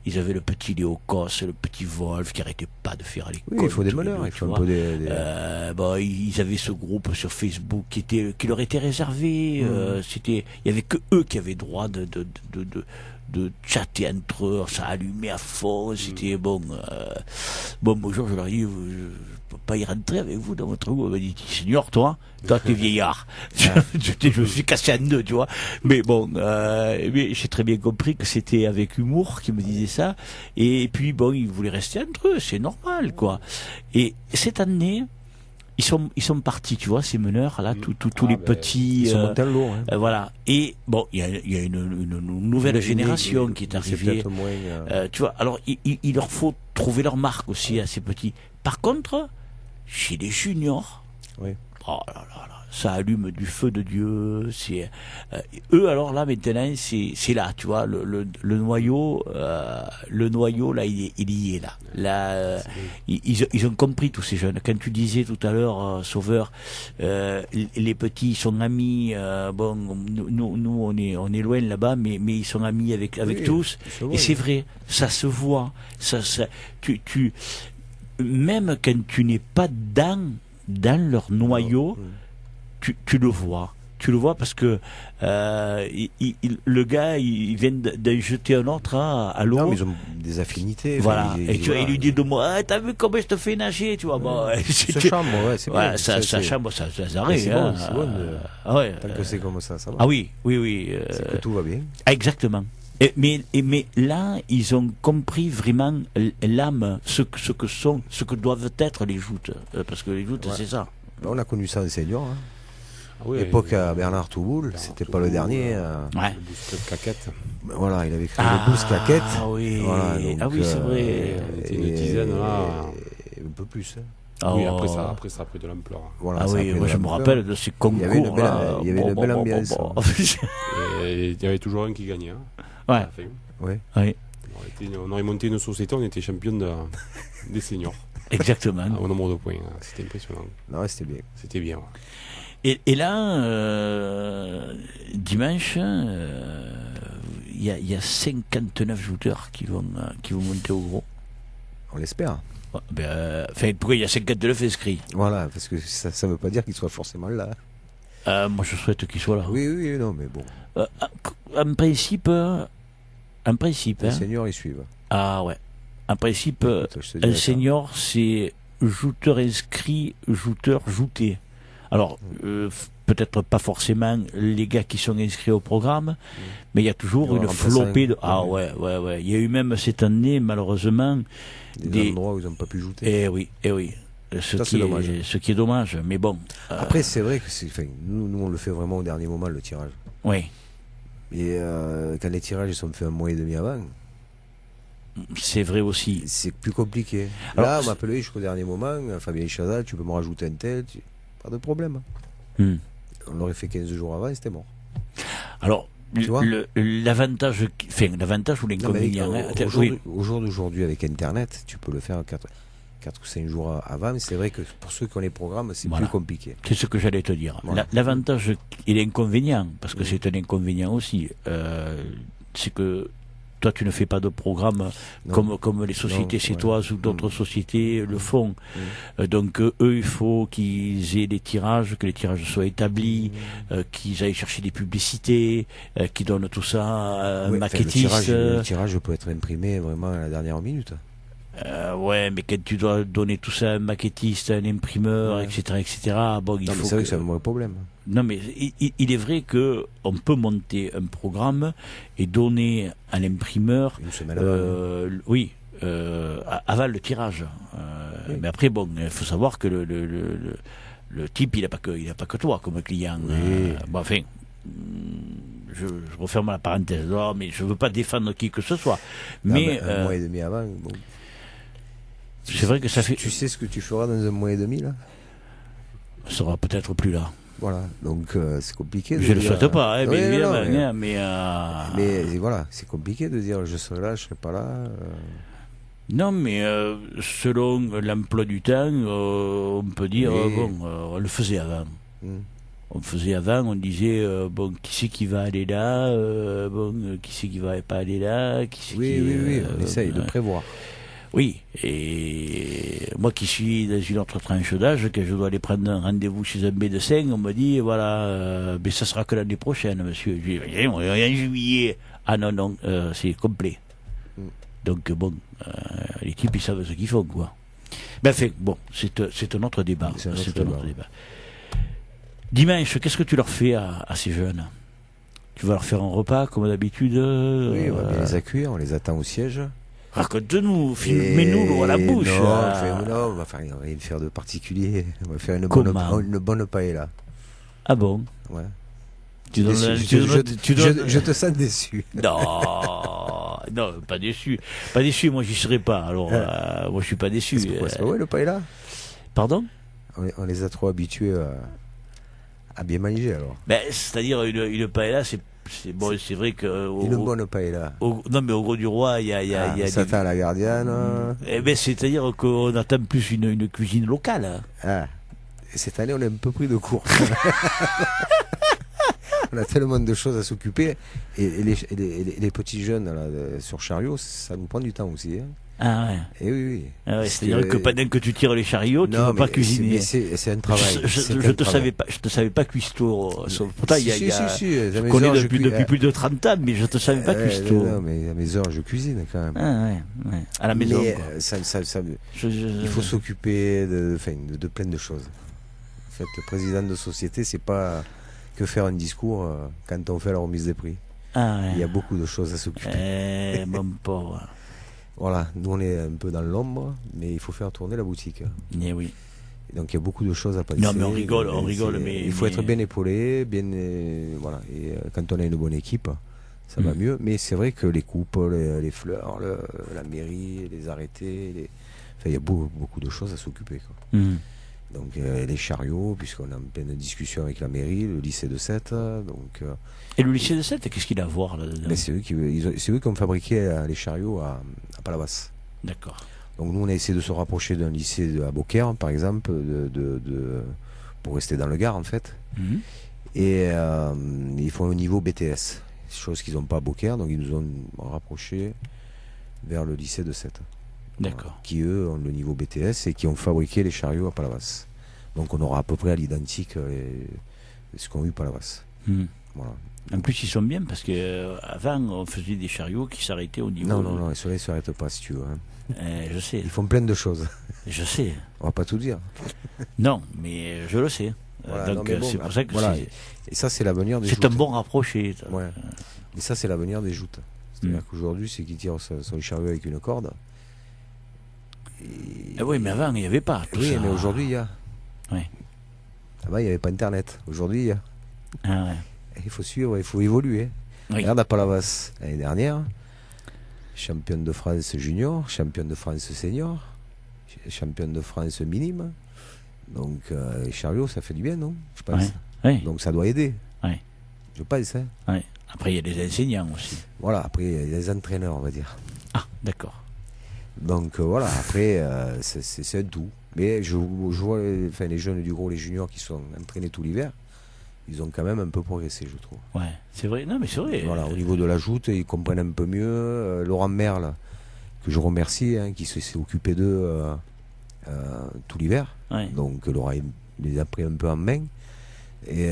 ils avaient le petit Léo Cosse, le petit Wolf, qui n'arrêtait pas de faire les il faut des meneurs. Il faut un peu ils avaient ce groupe sur Facebook qui leur était réservé. Il y avait que eux qui avaient droit de chatter entre eux, ça allumait à fond, c'était bon. Bonjour, je leur ai dit, je peux pas y rentrer avec vous dans votre groupe. On m'a dit, senior, toi t'es vieillard. Je me suis cassé en deux, tu vois. Mais bon, mais j'ai très bien compris que c'était avec humour qu'ils me disaient ça. Et puis bon, ils voulaient rester entre eux, c'est normal, quoi. Et cette année, ils sont partis, tu vois, ces meneurs là, tous les petits. Ils sont montés lourd. Voilà. Et bon, il y a une nouvelle génération qui est arrivée. Tu vois, alors il leur faut trouver leur marque aussi à ces petits. Par contre, chez les juniors, oh là là, ça allume du feu de Dieu. C'est eux, alors là maintenant, c'est là, tu vois, le noyau là, il y est là. Là, ils ont compris, tous ces jeunes. Quand tu disais tout à l'heure, Sauveur, les petits sont amis. Bon, nous on est loin là-bas, mais ils sont amis avec tous. Et c'est vrai, ça se voit. Tu même quand tu n'es pas dans leur noyau. Tu le vois. Tu le vois parce que le gars, il vient d'en jeter un autre à l'eau. Non, mais ils ont des affinités. Voilà. Et tu vois, il lui dit de moi, t'as vu comment je te fais nager, tu vois. Sa chambre, c'est bien. Sa chambre, ça arrête. C'est bon. Tant que c'est comme ça va. Ah oui. C'est que tout va bien. Exactement. Mais là, ils ont compris vraiment l'âme, ce que doivent être les joutes. Parce que les joutes, c'est ça. On a connu ça en senior. L'époque à Bernard Touboul, c'était pas le dernier. Le boost claquette. Voilà, il avait créé le boost claquette. Ah oui, voilà, donc, c'est vrai. C'était une dizaine là. Un peu plus. Oui, après ça a pris de l'ampleur. Voilà, moi je me rappelle de ces concours. Il y avait une belle ambiance. Et il y avait toujours un qui gagnait. Ouais. On aurait monté une société, on était champion des seniors. Exactement. Au nombre de points, c'était impressionnant. Non, c'était bien. C'était bien. Et là, dimanche, il y a 59 jouteurs qui vont monter au gros. On l'espère. Pourquoi il y a 59 inscrits? Voilà, parce que ça ne veut pas dire qu'ils soient forcément là. Moi, je souhaite qu'ils soient là. Oui, non, mais bon. En principe, Les seniors, ils suivent. Ah ouais. En principe, un senior, c'est jouteur inscrit, jouteur jouté. Alors, peut-être pas forcément les gars qui sont inscrits au programme, mais il y a toujours une flopée de... Ah ouais. Il y a eu même cette année, malheureusement... Des endroits où ils n'ont pas pu jouter. Eh oui. Ce qui est dommage, mais bon. Après, c'est vrai que nous, on le fait vraiment au dernier moment, le tirage. Oui. Et quand les tirages ils sont faits un mois et demi avant... C'est vrai aussi. C'est plus compliqué. Alors, là, on m'appelait jusqu'au dernier moment, Fabien Chazal, tu peux me rajouter un tel, pas de problème. On l'aurait fait 15 jours avant et c'était mort. Alors, l'avantage ou l'inconvénient... Au jour d'aujourd'hui, avec Internet, tu peux le faire 4 ou 5 jours avant, mais c'est vrai que pour ceux qui ont les programmes, c'est plus compliqué. C'est ce que j'allais te dire. Voilà. L'avantage et l'inconvénient, parce que c'est un inconvénient aussi, c'est que toi, tu ne fais pas de programme comme les sociétés sétoises ou d'autres sociétés le font. Donc, eux, il faut qu'ils aient des tirages, que les tirages soient établis, qu'ils aillent chercher des publicités, qu'ils donnent tout ça à un maquettiste. Le tirage peut être imprimé vraiment à la dernière minute. Mais quand tu dois donner tout ça à un maquettiste, à un imprimeur, etc., bon, il faut. C'est vrai que c'est un vrai problème. Non, mais il est vrai que on peut monter un programme et donner à l'imprimeur. Une semaine avant. Avant le tirage. Mais après, bon, il faut savoir que le type, il n'a pas que toi comme client. Oui. Je referme la parenthèse. Non, mais je veux pas défendre qui que ce soit. Mais un mois et demi avant. Bon. C'est vrai que ça fait. Tu sais ce que tu feras dans un mois et demi là? Ça sera peut-être plus là. Voilà, donc c'est compliqué. Je ne le souhaite pas, bien évidemment, mais voilà, c'est compliqué de dire je serai là, je serai pas là. Non, mais selon l'emploi du temps, on peut dire on le faisait avant. On faisait avant, on disait qui c'est qui va aller là, qui c'est qui va pas aller là, Oui, on essaye de prévoir. Oui, et moi qui suis dans une autre tranche d'âge, que je dois aller prendre un rendez-vous chez un médecin, on me dit, voilà, mais ça sera que l'année prochaine, monsieur. Je dis, en juillet. Ah non, c'est complet. Donc bon, les types, ils savent ce qu'ils font, quoi. Ben, enfin, bon, c'est un autre débat. C'est un autre débat. Dimanche, qu'est-ce que tu leur fais à ces jeunes? Tu vas leur faire un repas, comme d'habitude? Oui, on va bien les accueillir, on les attend au siège. Raconte-nous, filmez-nous l'eau à la bouche. Non, on va rien faire de particulier. On va faire une bonne paella. Ah bon? Ouais. Je te sens déçu. Non, pas déçu. Pas déçu, moi j'y serais pas. Alors, moi je suis pas déçu. C'est pas ouais le paella? Pardon? On les a trop habitués à bien manger alors. C'est-à-dire une paella, c'est bon, c'est vrai que une bonne paella. Non, mais au Gros du Roi, il y a Satan la gardienne. C'est-à-dire qu'on attend plus une cuisine locale. Et cette année, on est un peu pris de court. On a tellement de choses à s'occuper. Et les petits jeunes là, sur chariot, ça nous prend du temps aussi. Ah ouais. Et oui. C'est-à-dire que pendant que tu tires les chariots, tu ne vas pas cuisiner. C'est un travail. Je te savais pas cuistot. Pourtant, je connais depuis plus de 30 ans, mais je te savais pas cuistot. Non, mais à mes heures, je cuisine quand même. Ah ouais. À la maison. Mais il faut s'occuper de plein de choses. En fait, le président de société, c'est pas que faire un discours quand on fait la remise des prix. Il y a beaucoup de choses à s'occuper. Mon pauvre. Voilà, nous on est un peu dans l'ombre, mais il faut faire tourner la boutique. Eh oui. Et donc il y a beaucoup de choses à passer. Non, mais on rigole, mais il faut être bien épaulé, voilà. Et quand on a une bonne équipe, ça va mieux. Mais c'est vrai que les coupes, les fleurs, la mairie, les arrêtés, il y a beaucoup de choses à s'occuper. Donc les chariots, puisqu'on est en pleine discussion avec la mairie, le lycée de Sète. Et le lycée de Sète, qu'est-ce qu'il a à voir là-dedans? C'est eux qui ont fabriqué les chariots à Palavas. D'accord. Donc nous, on a essayé de se rapprocher d'un lycée à Beaucaire, par exemple, pour rester dans le Gard, en fait. Et ils font au niveau BTS, chose qu'ils n'ont pas à Beaucaire, donc ils nous ont rapprochés vers le lycée de Sète. D'accord. Qui, eux, ont le niveau BTS et qui ont fabriqué les chariots à Palavas. Donc on aura à peu près à l'identique ce qu'ont eu Palavas. Voilà. En plus, ils sont bien parce qu'avant, on faisait des chariots qui s'arrêtaient au niveau. Non, ceux-là, ils ne s'arrêtent pas, si tu veux. Je sais. Ils font plein de choses. Je sais. On va pas tout dire. Non, mais je le sais. Voilà, donc c'est pour ça que et ça, c'est l'avenir des joutes. C'est un bon rapproché. Ouais. Et ça, c'est l'avenir des joutes. C'est-à-dire qu'aujourd'hui, c'est qu'ils tirent son chariot avec une corde. Oui, mais avant, il n'y avait pas tout ça. Mais aujourd'hui, il y a. Oui. Avant, il n'y avait pas Internet. Aujourd'hui, il y a. Ah ouais. Il faut suivre, il faut évoluer. Oui. Regarde à Palavas, l'année dernière, championne de France junior, championne de France senior, championne de France minime. Donc, les chariots, ça fait du bien, non? Je pense. Oui. Donc, ça doit aider. Oui. Je pense. Hein. Oui. Après, il y a des enseignants aussi. Voilà, après, il y a des entraîneurs, on va dire. Ah, d'accord. Donc, voilà, après, c'est un tout. Mais je vois les jeunes du gros, les juniors qui sont entraînés tout l'hiver, ils ont quand même un peu progressé, je trouve. Ouais, c'est vrai. Non, mais c'est vrai. Voilà, au niveau de la joute, ils comprennent un peu mieux. Laurent Merle, que je remercie, qui s'est occupé d'eux tout l'hiver. Ouais. Donc Laurent les a pris un peu en main. Et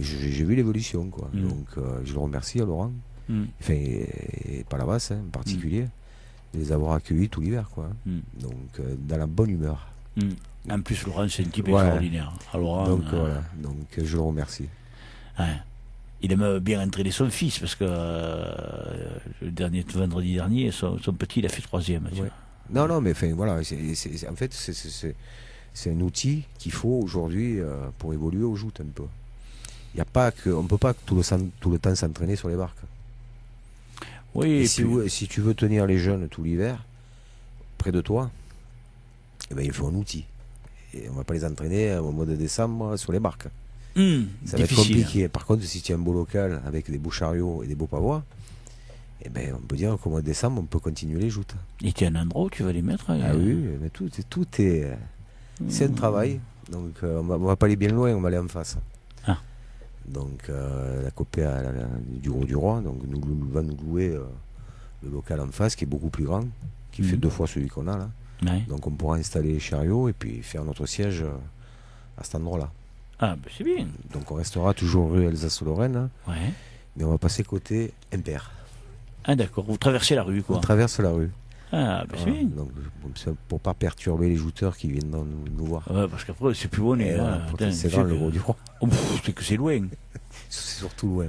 j'ai vu l'évolution, quoi. Donc je le remercie à Laurent. Enfin, et Palavas en particulier, de les avoir accueillis tout l'hiver, quoi. Donc dans la bonne humeur. En plus, Laurent, c'est un type extraordinaire. Alors, donc voilà, donc je le remercie. Ouais. Il aime bien entraîner son fils parce que le vendredi dernier, son petit, il a fait 3e. Ouais. Non, mais enfin voilà, en fait, c'est un outil qu'il faut aujourd'hui pour évoluer au joutes un peu. Il y a pas que, on peut pas tout le temps s'entraîner sur les barques. Oui. Et si tu veux tenir les jeunes tout l'hiver près de toi, eh ben, il faut un outil. Et on va pas les entraîner au mois de décembre sur les barques. Ça va être compliqué. Par contre, si tu as un beau local avec des beaux chariots et des beaux pavois, eh ben, on peut dire qu'au mois de décembre, on peut continuer les joutes. Et tu as un endroit où tu vas les mettre? Ah oui, mais tout est... C'est un travail. Donc, on va pas aller bien loin, on va aller en face. Ah. Donc, la copée du Gros du Roi va nous louer le local en face, qui est beaucoup plus grand, qui fait 2 fois celui qu'on a là. Ouais. Donc, on pourra installer les chariots et puis faire notre siège à cet endroit-là. Ah, ben c'est bien. Donc, on restera toujours rue Alsace-Lorraine, ouais. Mais on va passer côté Impair. Ah, d'accord. Vous traversez la rue, quoi. On traverse la rue. Ah, ben c'est bien. Donc, pour pas perturber les jouteurs qui viennent nous voir. Ouais, parce qu'après, c'est plus loin. C'est dans le Gros du Roi. C'est que c'est loin. C'est surtout loin.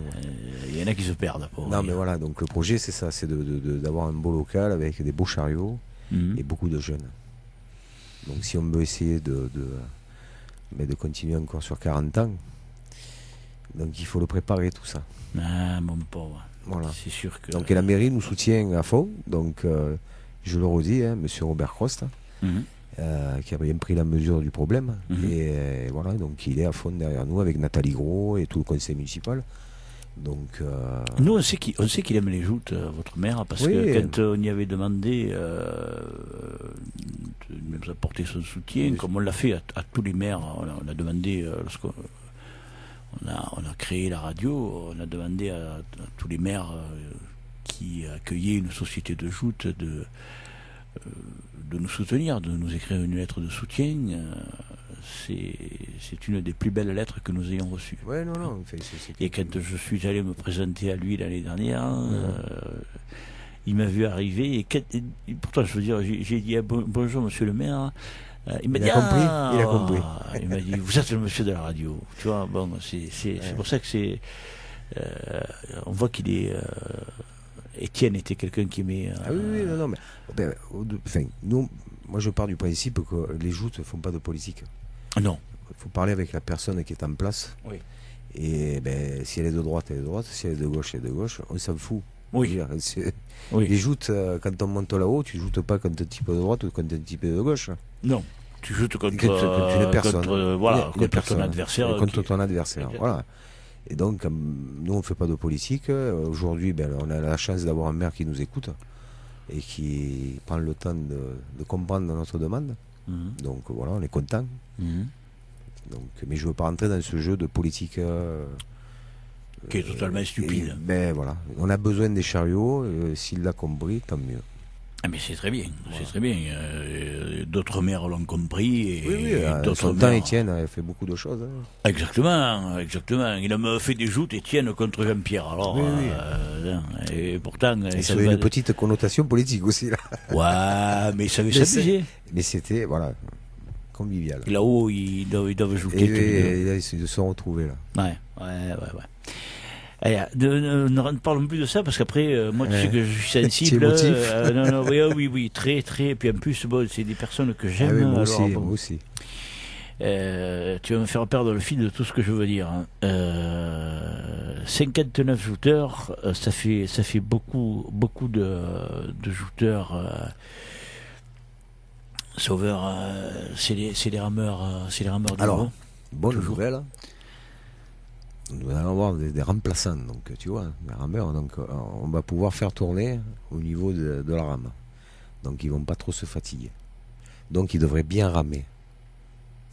Il y en a qui se perdent. Non, mais voilà, donc le projet, c'est ça, c'est d'avoir un beau local avec des beaux chariots et beaucoup de jeunes. Donc, si on veut essayer de continuer encore sur 40 ans, donc il faut le préparer, tout ça. Ah, mon pauvre. Voilà. C'est sûr que... Donc, et la mairie nous soutient à fond. Donc, je le redis, monsieur Robert Crost, qui a bien pris la mesure du problème. Et voilà, donc il est à fond derrière nous avec Nathalie Gros et tout le conseil municipal. Donc, nous, on sait qu'il aime les joutes, votre maire, parce que quand on y avait demandé de nous apporter son soutien, comme on l'a fait à tous les maires, on a demandé, lorsqu'on a créé la radio, on a demandé à tous les maires qui accueillaient une société de joutes de nous soutenir, de nous écrire une lettre de soutien. C'est une des plus belles lettres que nous ayons reçues. Ouais, non. Et quand je suis allé me présenter à lui l'année dernière, il m'a vu arriver. Et pourtant, je veux dire, j'ai dit bonjour, monsieur le maire. Il m'a dit, il a compris. Il m'a dit, vous êtes le monsieur de la radio. Tu vois, bon, c'est pour ça que c'est. On voit qu'il est. Étienne était quelqu'un qui aimait. Ah oui, non, mais. Nous, moi, je pars du principe que les joutes ne font pas de politique. Non. Il faut parler avec la personne qui est en place. Oui. Et si elle est de droite, elle est de droite. Si elle est de gauche, elle est de gauche. On s'en fout. Oui. Les joutes, quand on monte là-haut, tu ne joutes pas contre un type de droite ou contre un type de gauche. Non. Tu joues contre une personne. Contre ton adversaire. Contre ton adversaire. Voilà. Et donc, nous, on ne fait pas de politique. Aujourd'hui, on a la chance d'avoir un maire qui nous écoute. et qui prend le temps de comprendre notre demande. Donc voilà, on est content. Donc, mais je ne veux pas rentrer dans ce jeu de politique qui est totalement stupide. Ben voilà, on a besoin des chariots. S'il l'a compris, tant mieux. Ah mais c'est très bien, c'est très bien. D'autres maires l'ont compris. Et oui, d'autres maires... Étienne a fait beaucoup de choses. Exactement. Il a même fait des joutes, Étienne, contre Jean-Pierre. Alors, et pourtant... Ça avait une petite connotation politique aussi, là. Ouais, mais ça avait s'amuser. Mais c'était, voilà, convivial. Et là-haut, ils doivent jouer. Et ils se sont retrouvés, là. Ouais. Allez, ne parlons plus de ça parce qu'après, moi, tu sais que je suis sensible. Oui, très. Et puis en plus, bon, c'est des personnes que j'aime. Moi aussi. Tu vas me faire perdre le fil de tout ce que je veux dire. 59 jouteurs, ça fait beaucoup de jouteurs. Sauveurs, c'est les rameurs du Alors, bonne nouvelle. Nous allons avoir des remplaçants, donc tu vois, des rameurs, donc on va pouvoir faire tourner au niveau de la rame. Donc ils vont pas trop se fatiguer. Donc ils devraient bien ramer.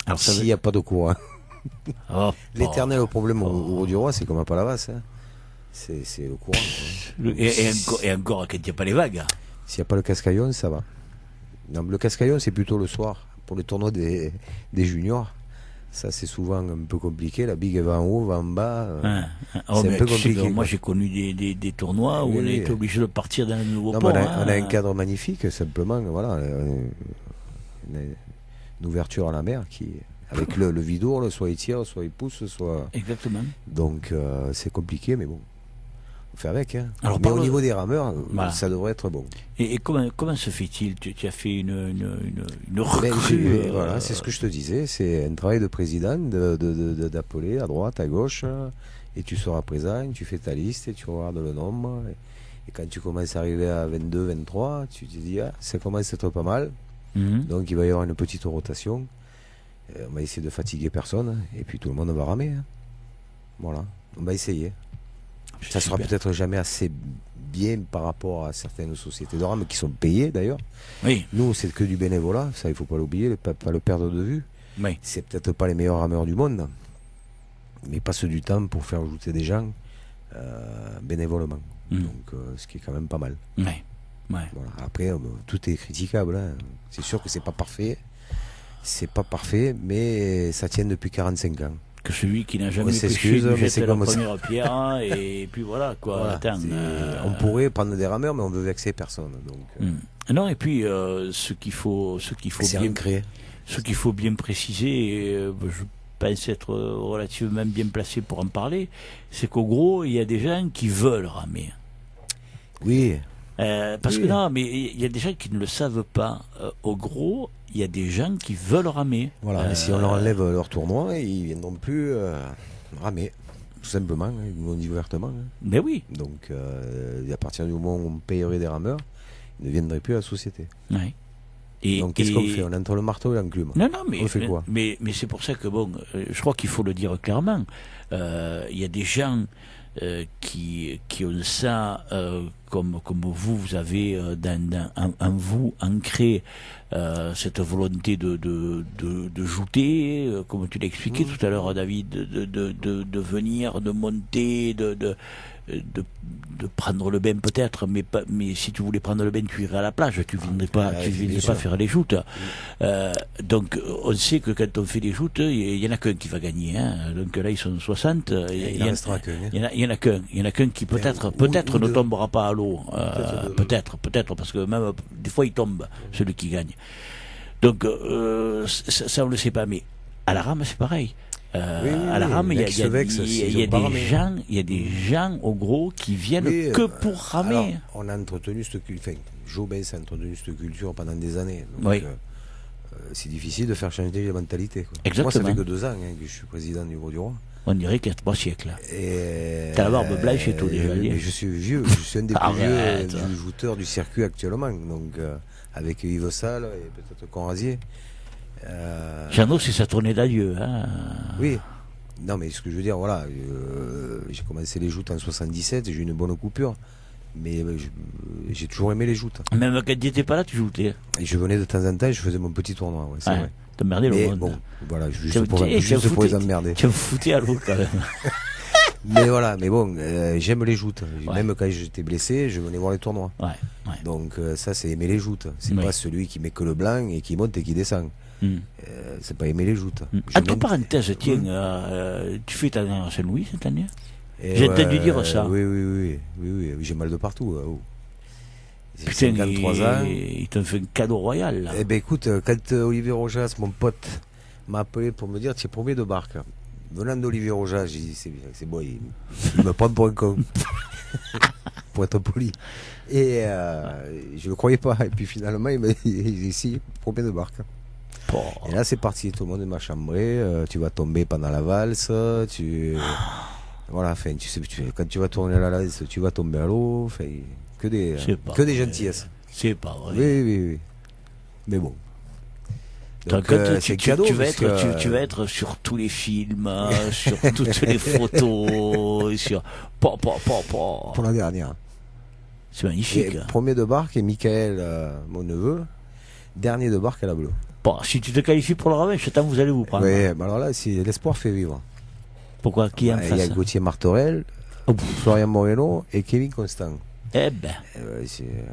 Alors s'il n'y a pas de courant. L'éternel problème au du roi, c'est comme à Palavas. Hein. C'est le courant. Et encore, quand il n'y a pas les vagues. S'il n'y a pas le cascaillon, ça va. Non, le cascaillon, c'est plutôt le soir, pour le tournoi des juniors. Ça, c'est souvent un peu compliqué. La big va en haut, va en bas. C'est un peu compliqué. Moi, j'ai connu des tournois où on était obligé de partir dans un nouveau port. On a un cadre magnifique, simplement. Voilà, une ouverture à la mer qui, avec le vidour, soit il tire, soit il pousse, soit. Exactement. Donc, c'est compliqué, mais bon. On fait avec. Hein. Alors, mais au niveau des rameurs, ça devrait être bon. Et comment se fait-il ? Tu as fait une recrue. Voilà, c'est ce que je te disais. C'est un travail de président d'appeler à droite, à gauche, et tu seras présent, tu fais ta liste et tu regardes le nombre. Et quand tu commences à arriver à 22, 23, tu te dis, ça commence à être pas mal. Donc il va y avoir une petite rotation. On va essayer de fatiguer personne, et puis tout le monde va ramer. Hein. Voilà, on va essayer. Ça sera peut-être jamais assez bien par rapport à certaines sociétés de rame qui sont payées d'ailleurs. Oui. Nous, c'est que du bénévolat, ça il faut pas l'oublier, pas le perdre de vue. Oui. C'est peut-être pas les meilleurs rameurs du monde, mais passe du temps pour faire ajouter des gens bénévolement. Donc, ce qui est quand même pas mal. Oui. Voilà. Après, tout est critiquable. Hein. C'est sûr que c'est pas parfait. C'est pas parfait, mais ça tient depuis 45 ans. Que celui qui n'a jamais pêché jette la première pierre, et puis voilà, quoi. Voilà, attends, on pourrait prendre des rameurs, mais on veut vexer personne. Donc, non, et puis ce qu'il faut bien préciser, et je pense être relativement bien placé pour en parler, c'est qu'au gros, il y a des gens qui veulent ramer. Oui. Parce que non, mais il y a des gens qui ne le savent pas. Au gros, il y a des gens qui veulent ramer. Voilà, si on leur enlève leur tournoi, ils ne viendront plus ramer. Tout simplement, ils vont dire ouvertement. Mais oui. Donc, à partir du moment où on payerait des rameurs, ils ne viendraient plus à la société. Oui. Donc, qu'est-ce qu'on fait ? On entre le marteau et l'enclume. Non, mais, on fait quoi ? mais c'est pour ça que, bon, je crois qu'il faut le dire clairement. Il y a des gens qui ont ça comme vous avez en vous ancré cette volonté de jouter, comme tu l'as expliqué tout à l'heure, David, de venir, de monter, de prendre le bain peut-être, mais si tu voulais prendre le bain, tu irais à la plage, tu viendrais pas faire les joutes. Donc on sait que quand on fait des joutes, il y en a qu'un qui va gagner. Hein. Donc là ils sont 60. Il y en a qu'un qui peut-être ne tombera pas à l'eau. Peut-être parce que même des fois il tombe celui qui gagne. Donc ça on le sait pas, mais à la rame c'est pareil. À la rame, il y a des gens au gros qui viennent que pour ramer. Alors, on a entretenu cette culture. Enfin, Jobès a entretenu cette culture pendant des années. Donc, c'est difficile de faire changer les mentalités. Quoi. Exactement. Moi, ça fait que 2 ans que je suis président du Gros du Roi. On dirait qu'il y a 3 siècles. T'as la barbe blanche et tout déjà. Mais je suis vieux. Je suis un des plus vieux jouteurs du circuit actuellement. Donc, avec Yves Salle et peut-être Conrasier. Jeannot, c'est sa tournée d'adieu. Hein. Oui. Non, mais ce que je veux dire, voilà, j'ai commencé les joutes en 77, j'ai eu une bonne coupure. Mais j'ai toujours aimé les joutes. Même quand tu n'étais pas là, tu jouais. Et je venais de temps en temps, je faisais mon petit tournoi, c'est vrai. T'emmerdais le monde. Bon, voilà, juste pour les emmerder. Tu me foutais à l'eau quand même. Mais voilà, mais bon, j'aime les joutes. Même quand j'étais blessé, je venais voir les tournois. Donc ça, c'est aimer les joutes. C'est pas celui qui met que le blanc et qui monte et qui descend. C'est pas aimer les joutes. Entre parenthèses, tiens, tu fais ta dernière Saint-Louis cette année? J'ai entendu dire ça. Oui, j'ai mal de partout. J'ai Putain, 53 ans. Il t'a fait un cadeau royal là. Eh ben écoute, quand Olivier Rojas, mon pote, m'a appelé pour me dire tu es premier de barque. Venant d'Olivier Rojas, j'ai dit c'est bon, il me prend pour un con. Pour être poli. Et je le croyais pas. Et puis finalement, il m'a dit si, premier de barque. Et là c'est parti, tout le monde m'a chambré, tu vas tomber pendant la valse, voilà, enfin, tu sais, quand tu vas tourner la valse, tu vas tomber à l'eau, enfin, que des gentillesses. C'est pas vrai. Oui. Mais bon. Donc, tu vas être sur tous les films, sur toutes les photos, sur... Pour la dernière. C'est magnifique. Et premier de barque et Michael, mon neveu, dernier de barque à la bleue. Bon, si tu te qualifies pour le revanche, vous allez vous prendre. Oui, mais alors là, l'espoir fait vivre. Pourquoi? Qui est en face? Il y a Gauthier Martorell, Florian Moreno et Kevin Constant. Eh ben.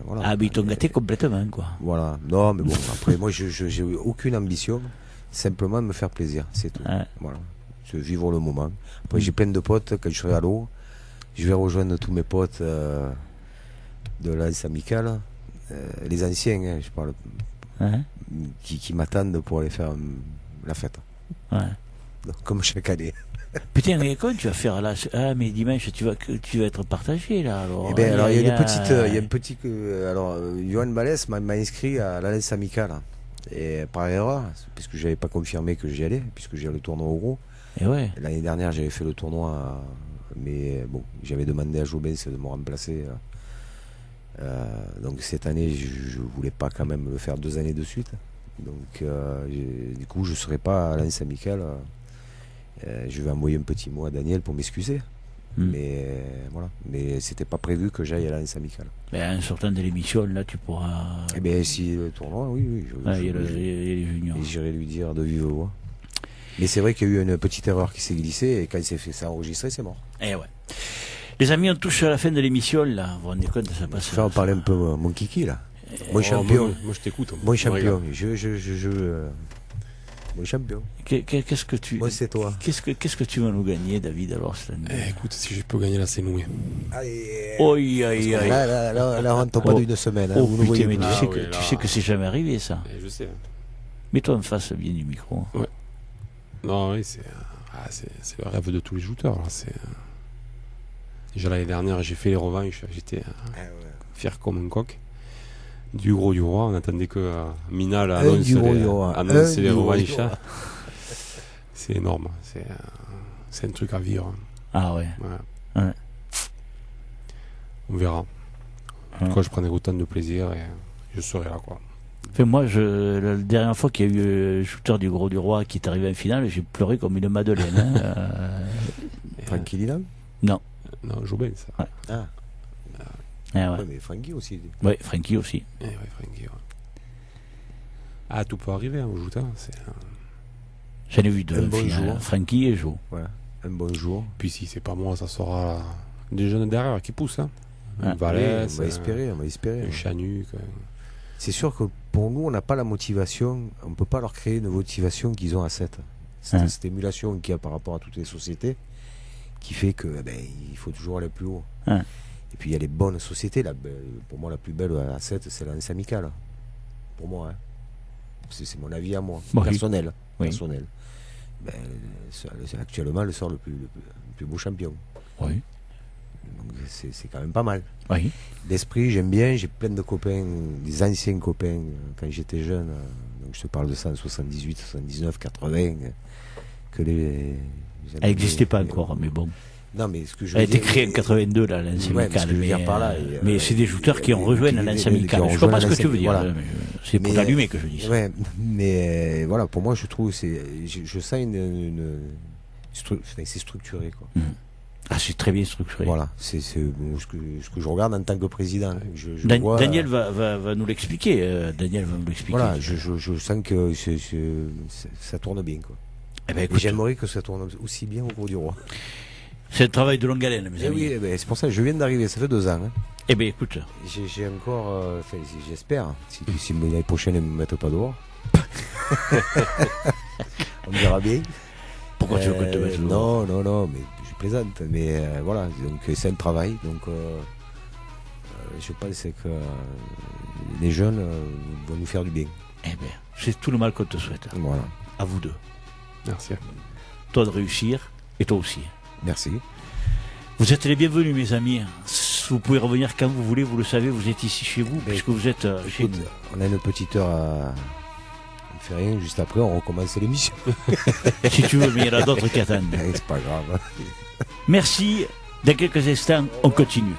Voilà. Ah, mais ils t'ont gâté complètement, quoi. Voilà. Non, mais bon, après, moi, j'ai aucune ambition. Simplement me faire plaisir, c'est tout. Voilà. Je vivre le moment. Après, j'ai plein de potes. Quand je serai à l'eau, je vais rejoindre tous mes potes de l'Alliance Amicale. Les anciens, hein, je parle. Qui m'attendent pour aller faire la fête. Donc, comme chaque année. Putain, mais quand tu vas faire là, mais dimanche tu vas être partagé là. Alors, eh ben, alors il y a une petite, alors Johan Balès m'a inscrit à l'Alliance Amicale et par erreur, puisque j'avais pas confirmé que j'y allais, puisque j'ai le tournoi au gros. Et l'année dernière j'avais fait le tournoi, mais bon, j'avais demandé à Jobens de me remplacer. Donc cette année je voulais pas quand même le faire 2 années de suite. Donc du coup je serai pas à l'Alliance Amicale. Je vais envoyer un petit mot à Daniel pour m'excuser. Mais voilà. Mais c'était pas prévu que j'aille à l'Alliance Amicale. Mais en sortant de l'émission, là, tu pourras. Eh bien, si le tournoi, oui. Il y a les juniors. Et j'irai lui dire de vive voix. Mais c'est vrai qu'il y a eu une petite erreur qui s'est glissée et quand il s'est fait ça enregistrer, c'est mort. Eh ouais. Les amis, on touche à la fin de l'émission, là. Vous vous rendez compte, ça passe. On parler un peu mon kiki, là. Mon champion. Moi, je t'écoute. Mon champion. Mon champion. Qu'est-ce que tu. Moi, c'est toi. Qu'est-ce que tu vas nous gagner, David, alors cette année? Écoute, si je peux gagner la Saint-Louis. Allez. Là, on rentre pas d'une semaine. Hein, vous putain, mais tu sais que c'est jamais arrivé, ça. Je sais. Mets-toi en face bien du micro. Ouais. Non, oui, c'est le rêve de tous les shooters. Déjà l'année dernière, j'ai fait les revanches. J'étais fier comme un coq. Du gros du roi, on attendait que Mina annonce les revanches. C'est énorme, c'est un truc à vivre. Ah ouais. On verra. En tout cas, je prenais autant de plaisir et je serai là, quoi. Enfin, moi, la dernière fois qu'il y a eu le shooter du gros du roi qui est arrivé en finale, j'ai pleuré comme une madeleine. Francky Lilam? Non, Jobin, ça. Ouais, mais Francky aussi. Ouais, Francky aussi. Francky, tout peut arriver au joueur. J'en ai vu 2. Un bon jour. Francky et Jo. Ouais, un bon jour. Puis si c'est pas moi, ça sera des jeunes derrière qui poussent. Valès, on va espérer. Chanuc. C'est sûr que pour nous, on n'a pas la motivation. On ne peut pas leur créer une motivation qu'ils ont à 7. C'est cette émulation qu'il y a par rapport à toutes les sociétés qui fait que il faut toujours aller plus haut. Et puis il y a les bonnes sociétés. Pour moi, la plus belle à 7, c'est l'Alliance Amicale. Pour moi, hein. C'est mon avis à moi, personnel. Personnel. C'est actuellement le sort le plus beau champion. Oui. Donc c'est quand même pas mal. Oui. L'esprit, j'aime bien. J'ai plein de copains, des anciens copains quand j'étais jeune. Donc je te parle de ça en 78, 79, 80. Elle n'existait pas encore, mais bon. Non, mais ce que je elle a été créée en 82, là, l'Alliance Amicale. Mais c'est des shooters qui ont rejoint l'Alliance Amicale. Je comprends ce que tu veux dire. Voilà. C'est pour t'allumer que je dis ça. Ouais, mais voilà, pour moi, je trouve je sens c'est structuré, quoi. Ah, c'est très bien structuré. Voilà, c'est ce que je regarde en tant que président. Daniel va nous l'expliquer. Daniel va nous l'expliquer. Voilà, je sens que ça tourne bien, quoi. Eh ben, écoute, j'aimerais que ça tourne aussi bien au Cours du Roi. C'est le travail de longue haleine, mes amis. Oui, c'est pour ça que je viens d'arriver, ça fait 2 ans. Hein. Eh bien, écoute. J'ai encore, j'espère, si l'année prochaine, ils ne me mettent pas dehors. On verra bien. Pourquoi tu veux que te mettes dehors? Non, mais je plaisante. Mais voilà, donc c'est un travail. Donc je pense que les jeunes vont nous faire du bien. Eh bien, c'est tout le mal qu'on te souhaite. Voilà. À vous deux. Merci. Toi de réussir et toi aussi. Merci. Vous êtes les bienvenus, mes amis. Vous pouvez revenir quand vous voulez, vous le savez, vous êtes ici chez vous, puisque vous êtes chez nous. On a une petite heure à... On ne fait rien, juste après on recommence l'émission. Si tu veux, mais il y en a d'autres qui attendent. C'est pas grave. Merci. Dans quelques instants, on continue.